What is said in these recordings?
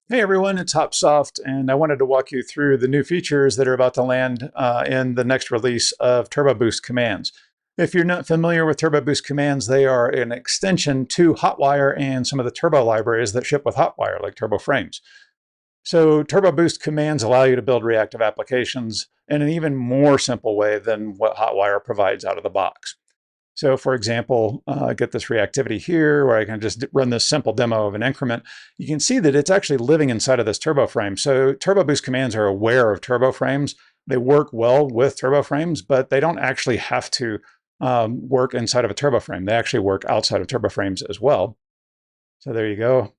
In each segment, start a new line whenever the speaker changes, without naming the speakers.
Hey everyone, it's Hopsoft, and I wanted to walk you through the new features that are about to land in the next release of TurboBoost Commands. If you're not familiar with TurboBoost Commands, they are an extension to Hotwire and some of the Turbo libraries that ship with Hotwire, like TurboFrames. So TurboBoost Commands allow you to build reactive applications in an even more simple way than what Hotwire provides out of the box. So for example, I get this reactivity here where I can just run this simple demo of an increment. You can see that it's actually living inside of this turbo frame. So TurboBoost commands are aware of turbo frames. They work well with turbo frames, but they don't actually have to work inside of a turbo frame. They actually work outside of turbo frames as well. So there you go.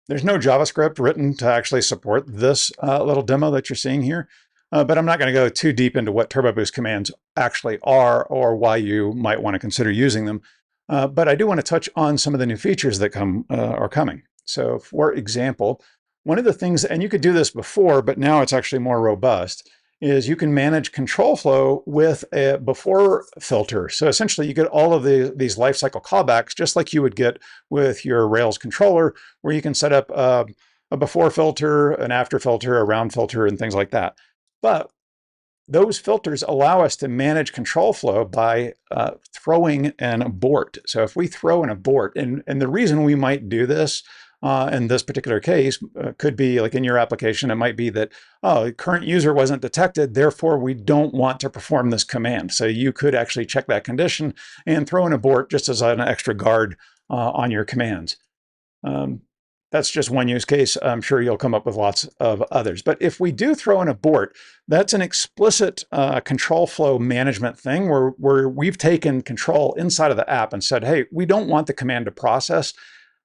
There's no JavaScript written to actually support this little demo that you're seeing here. But I'm not going to go too deep into what TurboBoost commands actually are or why you might want to consider using them. But I do want to touch on some of the new features that are coming. So for example, one of the things, and you could do this before, but now it's actually more robust, is you can manage control flow with a before filter. So essentially you get all of these lifecycle callbacks, just like you would get with your Rails controller, where you can set up a before filter, an after filter, a round filter, and things like that. But those filters allow us to manage control flow by throwing an abort. So if we throw an abort, and the reason we might do this in this particular case could be like in your application, it might be that, oh, the current user wasn't detected, therefore we don't want to perform this command. So you could actually check that condition and throw an abort just as an extra guard on your commands. That's just one use case. I'm sure you'll come up with lots of others. But if we do throw an abort, that's an explicit control flow management thing where we've taken control inside of the app and said, hey, we don't want the command to process.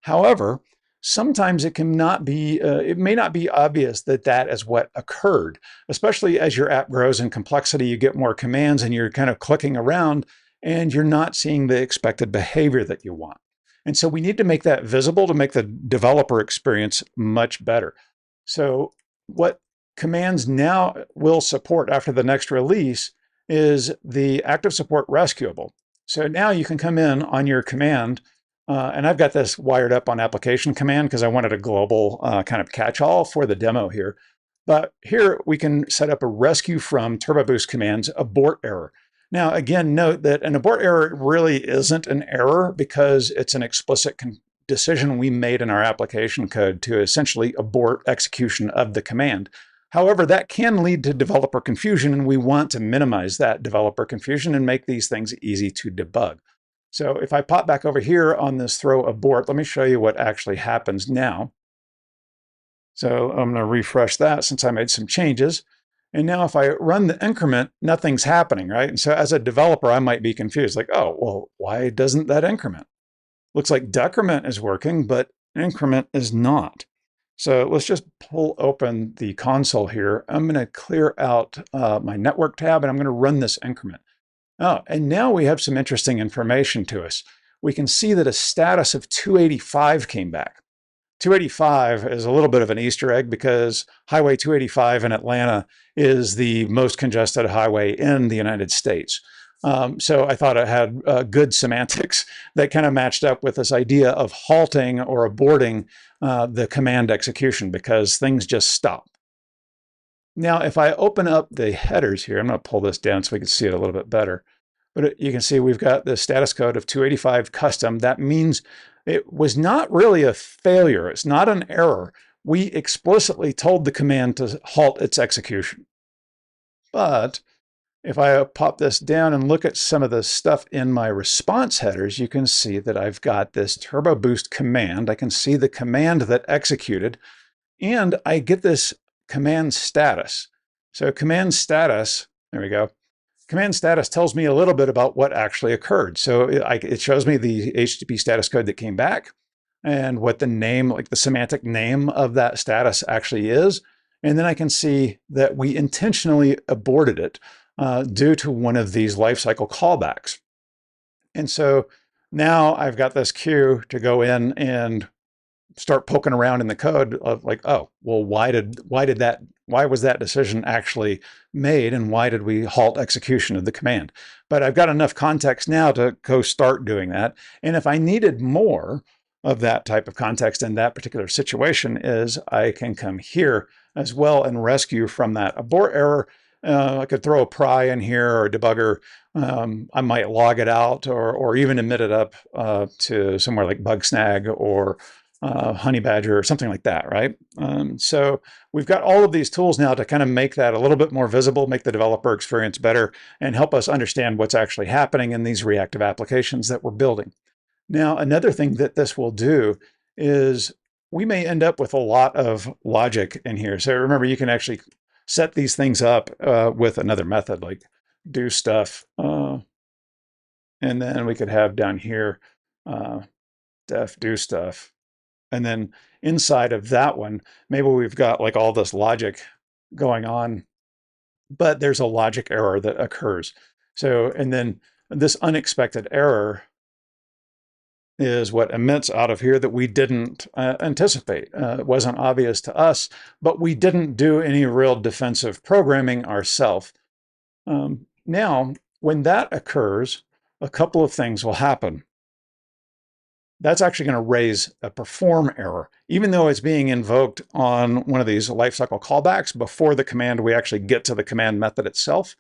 However, sometimes it may not be obvious that that is what occurred, especially as your app grows in complexity, you get more commands and you're kind of clicking around and you're not seeing the expected behavior that you want. And so we need to make that visible to make the developer experience much better. So what commands now will support after the next release is the ActiveSupport Rescuable. So now you can come in on your command, and I've got this wired up on application command because I wanted a global kind of catch-all for the demo here. But here we can set up a rescue from TurboBoost commands abort error. Now, again, note that an abort error really isn't an error because it's an explicit decision we made in our application code to essentially abort execution of the command. However, that can lead to developer confusion, and we want to minimize that developer confusion and make these things easy to debug. So if I pop back over here on this throw abort, let me show you what actually happens now. So I'm going to refresh that since I made some changes. And now if I run the increment, nothing's happening, right? And so as a developer, I might be confused, like, oh, well, why doesn't that increment? Looks like decrement is working, but increment is not. So let's just pull open the console here. I'm going to clear out my network tab, and I'm going to run this increment. Oh, and now we have some interesting information to us. We can see that a status of 285 came back. 285 is a little bit of an Easter egg because Highway 285 in Atlanta is the most congested highway in the United States. So I thought it had good semantics that kind of matched up with this idea of halting or aborting the command execution because things just stop. Now, if I open up the headers here, I'm going to pull this down so we can see it a little bit better. But you can see we've got the status code of 285 custom. That means it was not really a failure. It's not an error. We explicitly told the command to halt its execution. But if I pop this down and look at some of the stuff in my response headers, you can see that I've got this TurboBoost command. I can see the command that executed, and I get this command status. So command status, there we go. Command status tells me a little bit about what actually occurred. So it shows me the HTTP status code that came back and what the name, like the semantic name of that status actually is. And then I can see that we intentionally aborted it due to one of these lifecycle callbacks. And so now I've got this queue to go in and start poking around in the code of like, oh, well, why was that decision actually made and why did we halt execution of the command? But I've got enough context now to go start doing that. And if I needed more, of that type of context in that particular situation is I can come here as well and rescue from that abort error. I could throw a pry in here or a debugger. I might log it out or even emit it up to somewhere like Bugsnag or Honey Badger or something like that, right? So we've got all of these tools now to kind of make that a little bit more visible, make the developer experience better, and help us understand what's actually happening in these reactive applications that we're building. Now, another thing that this will do is we may end up with a lot of logic in here. So remember, you can actually set these things up with another method like do stuff. And then we could have down here def do stuff. And then inside of that one, maybe we've got like all this logic going on, but there's a logic error that occurs. So, and then this unexpected error is what emits out of here that we didn't anticipate. It wasn't obvious to us, but we didn't do any real defensive programming ourselves. Now, when that occurs, a couple of things will happen. That's actually going to raise a perform error, even though it's being invoked on one of these lifecycle callbacks before the command we actually get to the command method itself.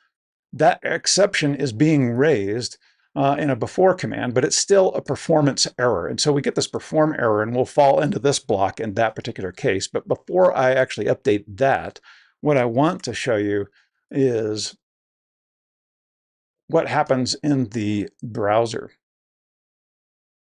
That exception is being raised in a before command, but it's still a performance error. And so we get this perform error and we'll fall into this block in that particular case. But before I actually update that, what I want to show you is what happens in the browser.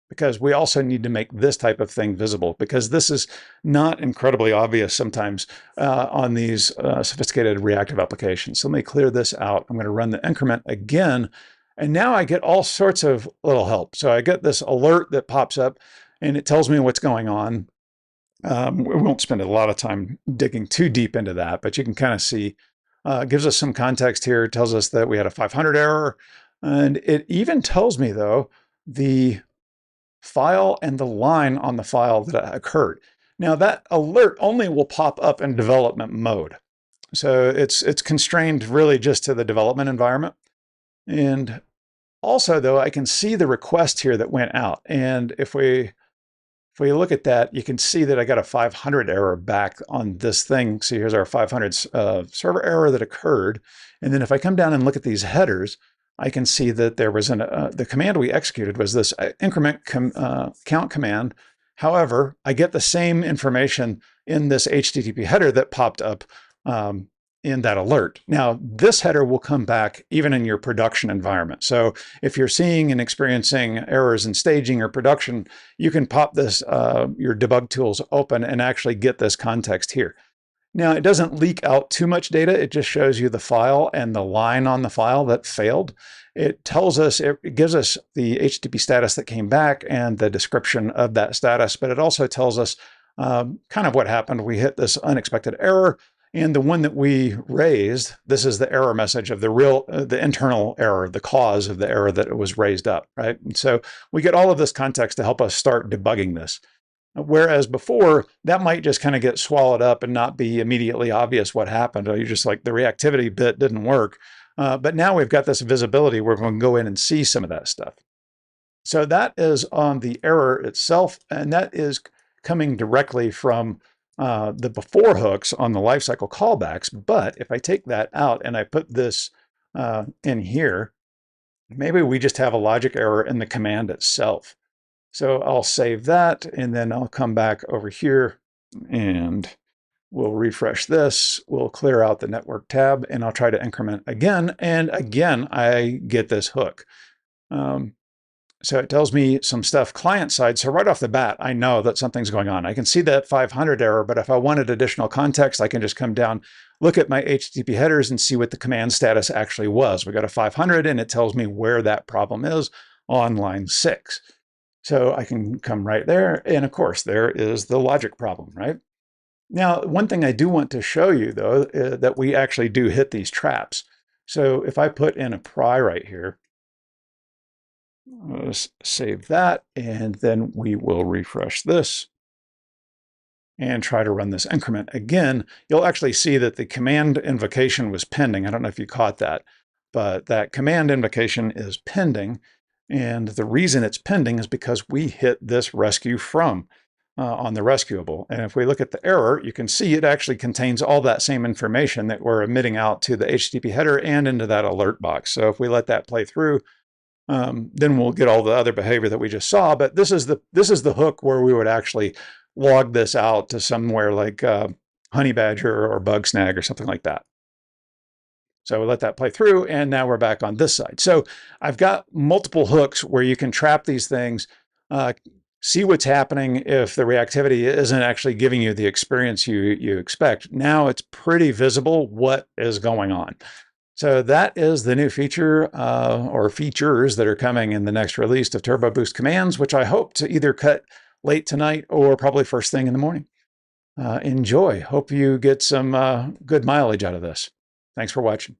Because we also need to make this type of thing visible, because this is not incredibly obvious sometimes on these sophisticated reactive applications. So let me clear this out. I'm going to run the increment again. And now I get all sorts of little help. So I get this alert that pops up and it tells me what's going on. We won't spend a lot of time digging too deep into that, but you can kind of see, gives us some context here. It tells us that we had a 500 error. And it even tells me, though, the file and the line on the file that occurred. Now that alert only will pop up in development mode. So it's constrained really just to the development environment. And also though, I can see the request here that went out. And if we look at that, you can see that I got a 500 error back on this thing. So here's our 500 server error that occurred. And then if I come down and look at these headers, I can see that there was the command we executed was this increment count command. However, I get the same information in this HTTP header that popped up in that alert. Now, this header will come back even in your production environment. So if you're seeing and experiencing errors in staging or production, you can pop this, your debug tools open and actually get this context here. Now, it doesn't leak out too much data. It just shows you the file and the line on the file that failed. It tells us, it gives us the HTTP status that came back and the description of that status, but it also tells us kind of what happened. We hit this unexpected error, and the one that we raised, this is the error message of the internal error, the cause of the error that was raised up, right? And so we get all of this context to help us start debugging this. Whereas before, that might just kind of get swallowed up and not be immediately obvious what happened. Or you're just like, the reactivity bit didn't work. But now we've got this visibility where we can go in and see some of that stuff. So that is on the error itself, and that is coming directly from the before hooks on the lifecycle callbacks. But if I take that out and I put this in here, maybe we just have a logic error in the command itself. So I'll save that, and then I'll come back over here and we'll refresh this. We'll clear out the network tab, and I'll try to increment again. And again, I get this hook. So it tells me some stuff client side. So right off the bat, I know that something's going on. I can see that 500 error, but if I wanted additional context, I can just come down, look at my HTTP headers and see what the command status actually was. We got a 500, and it tells me where that problem is on line 6. So I can come right there. And of course, there is the logic problem, right? Now, one thing I do want to show you, though, that we actually do hit these traps. So if I put in a pry right here, let's save that, and then we will refresh this and try to run this increment again. You'll actually see that the command invocation was pending. I don't know if you caught that, but that command invocation is pending. And the reason it's pending is because we hit this rescue from on the Rescuable. And if we look at the error, you can see it actually contains all that same information that we're emitting out to the HTTP header and into that alert box. So if we let that play through, then we'll get all the other behavior that we just saw. But this is the hook where we would actually log this out to somewhere like Honey Badger or Bugsnag or something like that. So we let that play through, and now we're back on this side. So I've got multiple hooks where you can trap these things, see what's happening if the reactivity isn't actually giving you the experience you expect. Now it's pretty visible what is going on. So that is the new feature or features that are coming in the next release of TurboBoost Commands, which I hope to either cut late tonight or probably first thing in the morning. Enjoy. Hope you get some good mileage out of this. Thanks for watching.